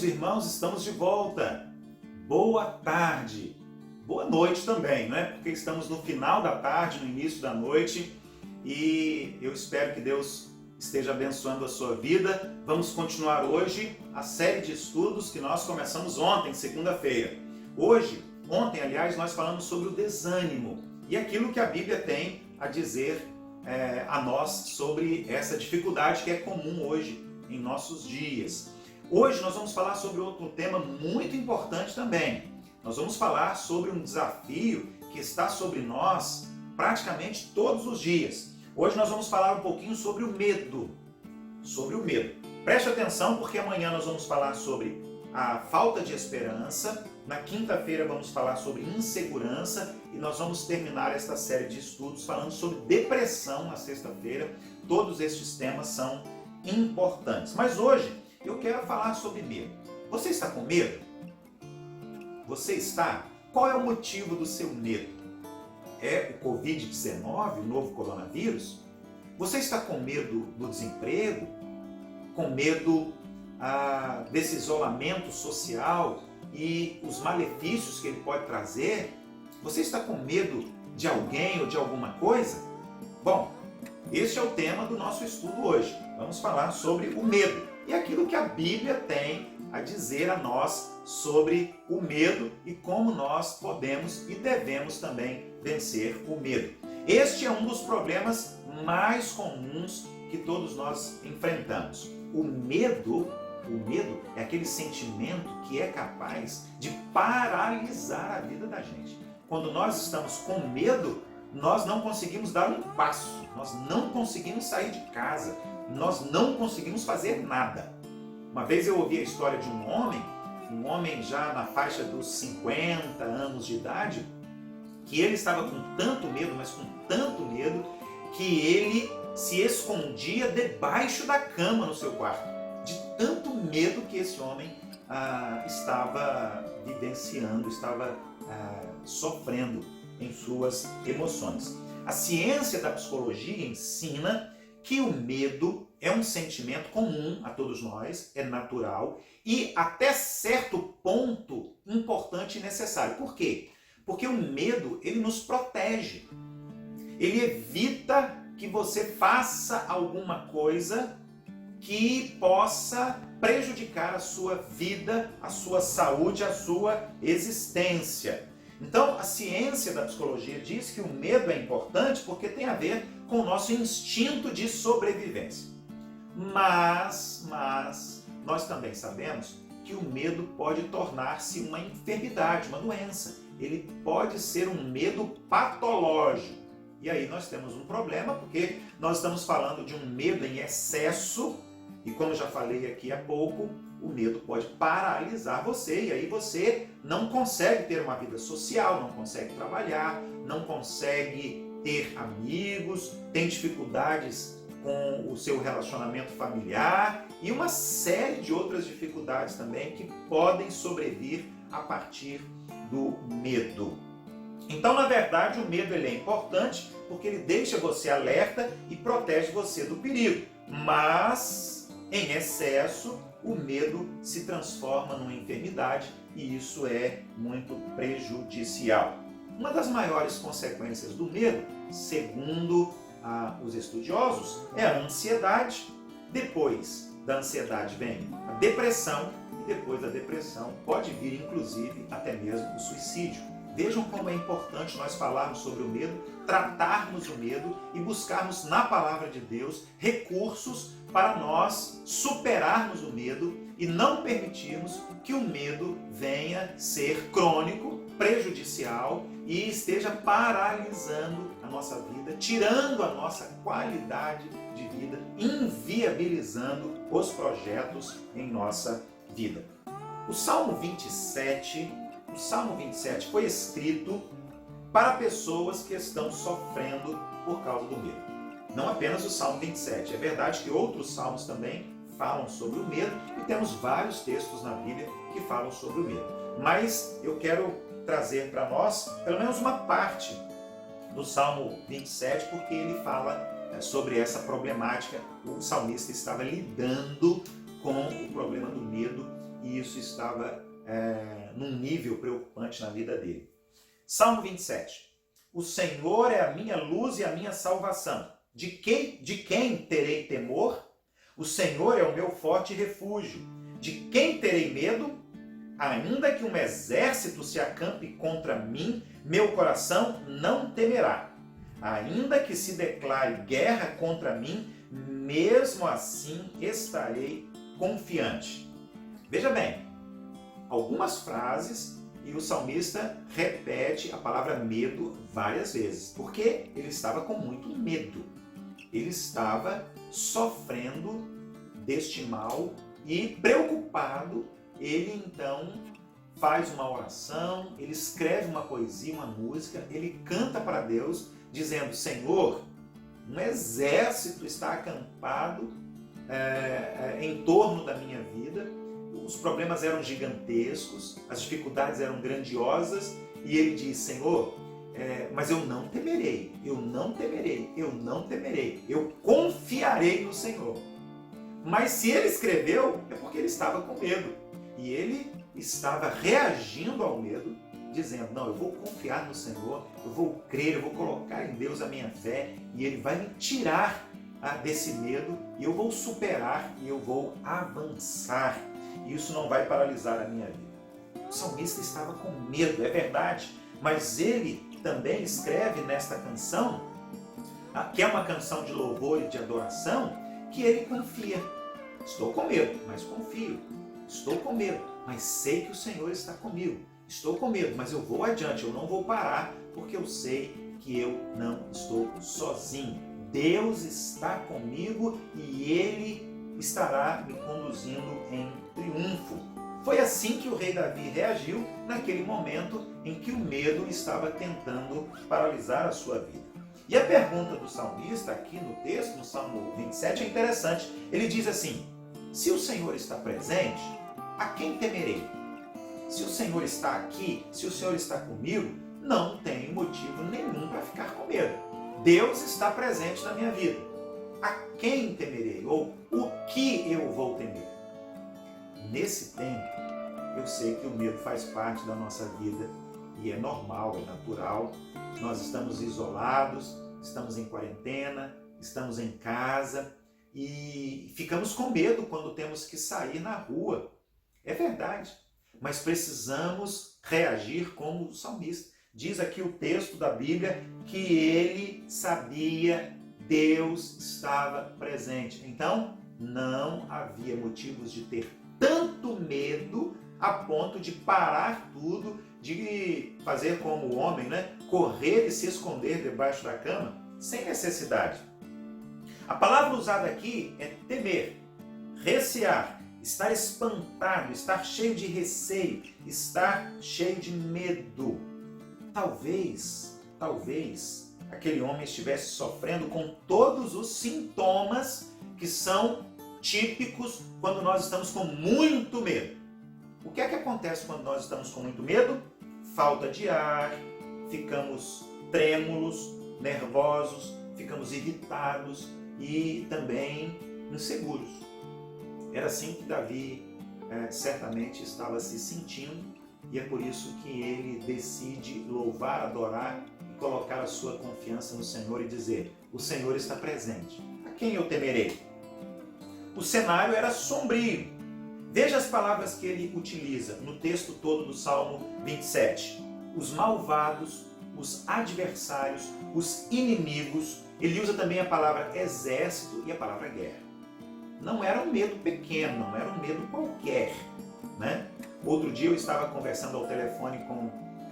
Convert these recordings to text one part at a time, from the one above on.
Queridos irmãos, estamos de volta. Boa tarde, boa noite também, não é? Porque estamos no final da tarde, no início da noite, e eu espero que Deus esteja abençoando a sua vida. Vamos continuar hoje a série de estudos que nós começamos ontem, segunda-feira. Ontem, aliás, nós falamos sobre o desânimo e aquilo que a Bíblia tem a dizer a nós sobre essa dificuldade que é comum hoje em nossos dias. Hoje nós vamos falar sobre outro tema muito importante também. Nós vamos falar sobre um desafio que está sobre nós praticamente todos os dias. Hoje nós vamos falar um pouquinho sobre o medo. Preste atenção porque amanhã nós vamos falar sobre a falta de esperança. Na quinta-feira vamos falar sobre insegurança e nós vamos terminar esta série de estudos falando sobre depressão na sexta-feira. Todos estes temas são importantes. Mas hoje eu quero falar sobre medo. Você está com medo? Você está? Qual é o motivo do seu medo? É o Covid-19, o novo coronavírus? Você está com medo do desemprego? Com medo desse isolamento social e os malefícios que ele pode trazer? Você está com medo de alguém ou de alguma coisa? Bom, este é o tema do nosso estudo hoje. Vamos falar sobre o medo e aquilo que a Bíblia tem a dizer a nós sobre o medo e como nós podemos e devemos também vencer o medo. Este é um dos problemas mais comuns que todos nós enfrentamos. O medo é aquele sentimento que é capaz de paralisar a vida da gente. Quando nós estamos com medo, nós não conseguimos dar um passo, nós não conseguimos sair de casa, nós não conseguimos fazer nada. Uma vez eu ouvi a história de um homem já na faixa dos 50 anos de idade, que ele estava com tanto medo, mas com tanto medo, que ele se escondia debaixo da cama no seu quarto, de tanto medo que esse homem estava vivenciando, estava sofrendo em suas emoções. A ciência da psicologia ensina que o medo é um sentimento comum a todos nós, é natural e até certo ponto importante e necessário. Por quê? Porque o medo, ele nos protege. Ele evita que você faça alguma coisa que possa prejudicar a sua vida, a sua saúde, a sua existência. Então, a ciência da psicologia diz que o medo é importante porque tem a ver com o nosso instinto de sobrevivência. Mas nós também sabemos que o medo pode tornar-se uma enfermidade, uma doença. Ele pode ser um medo patológico. E aí nós temos um problema porque nós estamos falando de um medo em excesso e, como já falei aqui há pouco, o medo pode paralisar você e aí você não consegue ter uma vida social, não consegue trabalhar, não consegue ter amigos, tem dificuldades com o seu relacionamento familiar e uma série de outras dificuldades também que podem sobrevir a partir do medo. Então, na verdade, o medo ele é importante porque ele deixa você alerta e protege você do perigo. Mas, em excesso, o medo se transforma numa enfermidade e isso é muito prejudicial. Uma das maiores consequências do medo, segundo os estudiosos, é a ansiedade. Depois da ansiedade vem a depressão e depois da depressão pode vir, inclusive, até mesmo o suicídio. Vejam como é importante nós falarmos sobre o medo, tratarmos o medo e buscarmos na palavra de Deus recursos para nós superarmos o medo e não permitirmos que o medo venha ser crônico, prejudicial e esteja paralisando a nossa vida, tirando a nossa qualidade de vida, inviabilizando os projetos em nossa vida. O Salmo 27 foi escrito para pessoas que estão sofrendo por causa do medo. Não apenas o Salmo 27. É verdade que outros salmos também falam sobre o medo e temos vários textos na Bíblia que falam sobre o medo. Mas eu quero trazer para nós pelo menos uma parte do Salmo 27 porque ele fala sobre essa problemática. O salmista estava lidando com o problema do medo e isso estava num nível preocupante na vida dele. Salmo 27. O Senhor é a minha luz e a minha salvação. De quem terei temor? O Senhor é o meu forte refúgio. De quem terei medo? Ainda que um exército se acampe contra mim, meu coração não temerá. Ainda que se declare guerra contra mim, mesmo assim estarei confiante. Veja bem, algumas frases e o salmista repete a palavra medo várias vezes, porque ele estava com muito medo. Ele estava sofrendo deste mal e preocupado. Ele então faz uma oração, ele escreve uma poesia, uma música, ele canta para Deus, dizendo: Senhor, um exército está acampado em torno da minha vida, os problemas eram gigantescos, as dificuldades eram grandiosas, e ele diz: Senhor, mas eu não temerei, eu não temerei, eu não temerei, eu confiarei no Senhor. Mas se ele escreveu, é porque ele estava com medo. E ele estava reagindo ao medo, dizendo: não, eu vou confiar no Senhor, eu vou crer, eu vou colocar em Deus a minha fé, e Ele vai me tirar desse medo, e eu vou superar, e eu vou avançar. E isso não vai paralisar a minha vida. O salmista estava com medo, é verdade, mas ele também escreve nesta canção, que é uma canção de louvor e de adoração, que ele confia. Estou com medo, mas confio. Estou com medo, mas sei que o Senhor está comigo. Estou com medo, mas eu vou adiante, eu não vou parar, porque eu sei que eu não estou sozinho. Deus está comigo e Ele estará me conduzindo em triunfo. Foi assim que o rei Davi reagiu naquele momento em que o medo estava tentando paralisar a sua vida. E a pergunta do salmista aqui no texto, no Salmo 27, é interessante. Ele diz assim: se o Senhor está presente, a quem temerei? Se o Senhor está aqui, se o Senhor está comigo, não tenho motivo nenhum para ficar com medo. Deus está presente na minha vida. A quem temerei? Ou o que eu vou temer? Nesse tempo, eu sei que o medo faz parte da nossa vida e é normal, é natural. Nós estamos isolados, estamos em quarentena, estamos em casa e ficamos com medo quando temos que sair na rua. É verdade, mas precisamos reagir como o salmista. Diz aqui o texto da Bíblia que ele sabia, Deus estava presente. Então, não havia motivos de ter tanto medo a ponto de parar tudo, de fazer como o homem, correr e se esconder debaixo da cama, sem necessidade. A palavra usada aqui é temer, recear, estar espantado, estar cheio de receio, estar cheio de medo. Talvez aquele homem estivesse sofrendo com todos os sintomas que são típicos quando nós estamos com muito medo. O que é que acontece quando nós estamos com muito medo? Falta de ar, ficamos trêmulos, nervosos, ficamos irritados e também inseguros. Era assim que Davi certamente estava se sentindo, e é por isso que ele decide louvar, adorar e colocar a sua confiança no Senhor e dizer: o Senhor está presente, a quem eu temerei? O cenário era sombrio. Veja as palavras que ele utiliza no texto todo do Salmo 27. Os malvados, os adversários, os inimigos. Ele usa também a palavra exército e a palavra guerra. Não era um medo pequeno, não era um medo qualquer, Outro dia eu estava conversando ao telefone com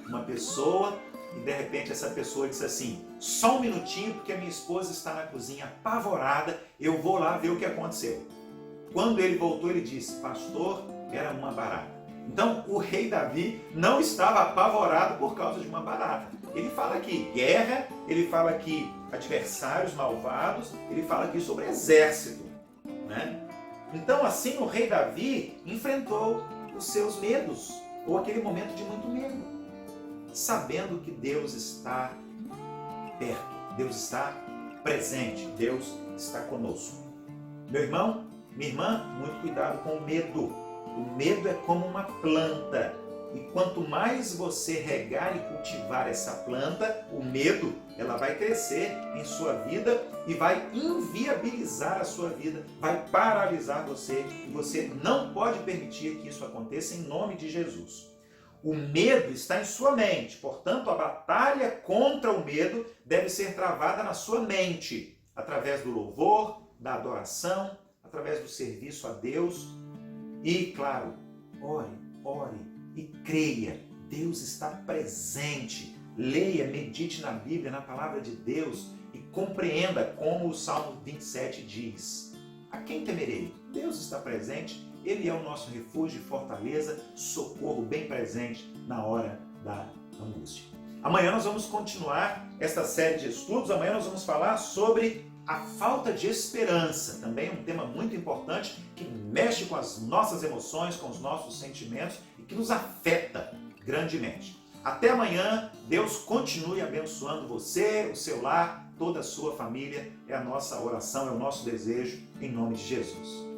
uma pessoa e de repente essa pessoa disse assim: só um minutinho porque a minha esposa está na cozinha apavorada, eu vou lá ver o que aconteceu. Quando ele voltou, ele disse: pastor, era uma barata. Então o rei Davi não estava apavorado por causa de uma barata. Ele fala aqui guerra, ele fala aqui adversários malvados, ele fala aqui sobre exército. Então assim o rei Davi enfrentou os seus medos, ou aquele momento de muito medo, sabendo que Deus está perto, Deus está presente, Deus está conosco. Meu irmão, minha irmã, muito cuidado com o medo. O medo é como uma planta. E quanto mais você regar e cultivar essa planta, o medo, ela vai crescer em sua vida e vai inviabilizar a sua vida, vai paralisar você e você não pode permitir que isso aconteça em nome de Jesus. O medo está em sua mente, portanto, a batalha contra o medo deve ser travada na sua mente, através do louvor, da adoração, através do serviço a Deus e, claro, ore e creia. Deus está presente. Leia, medite na Bíblia, na palavra de Deus e compreenda como o Salmo 27 diz: a quem temerei? Deus está presente. Ele é o nosso refúgio e fortaleza, socorro bem presente na hora da angústia. Amanhã nós vamos continuar esta série de estudos. Amanhã nós vamos falar sobre a falta de esperança. Também é um tema muito importante que mexe com as nossas emoções, com os nossos sentimentos e que nos afeta grandemente. Até amanhã. Deus continue abençoando você, o seu lar, toda a sua família. É a nossa oração, é o nosso desejo, em nome de Jesus.